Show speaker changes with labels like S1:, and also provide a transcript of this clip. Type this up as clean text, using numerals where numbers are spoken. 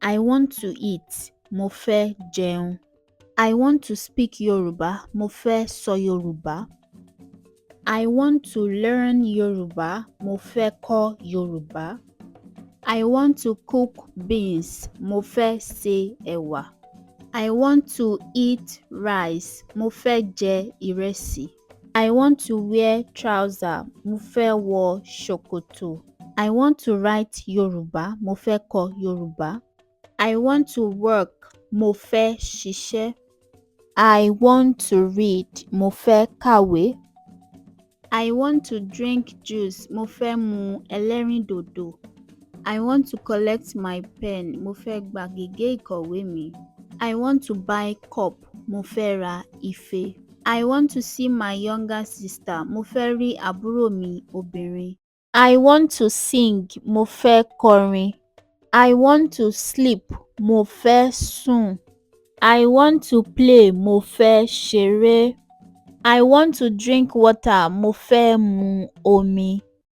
S1: I want to eat. Mo fẹ́ jẹun. I want to speak Yorùbá. Mo fẹ́ sọ Yorùbá. I want to learn Yorùbá. Mo fẹ́ kọ́ Yorùbá. I want to cook beans. Mo fẹ́ sè ẹ̀wà. I want to eat rice. Mo fẹ́ jẹ ìrẹsì. I want to wear trouser. Mo fẹ́ wọ ṣòkòtò. I want to write Yorùbá. Mo fẹ́ kọ Yorùbá. I want to work. Mo fẹ́ ṣiṣẹ́. I want to read. Mo fẹ́ kàwé. I want to drink juice. Mo fẹ́ mu ẹlẹ́rìndòdò. I want to collect my pen. Mo fẹ́ gba gègé ìkọ̀wé mi. I want to buy cup. Mo fẹ́ ra ife. I want to see my younger sister. Mo fẹ́ rí àbúrò mi obìnrin. I want to sing. Mo fẹ́ kọrin. I want to sleep. Mo fẹ́ sùn. I want to play. Mo fẹ́ ṣeré. I want to drink water. Mo fẹ́ mu omi.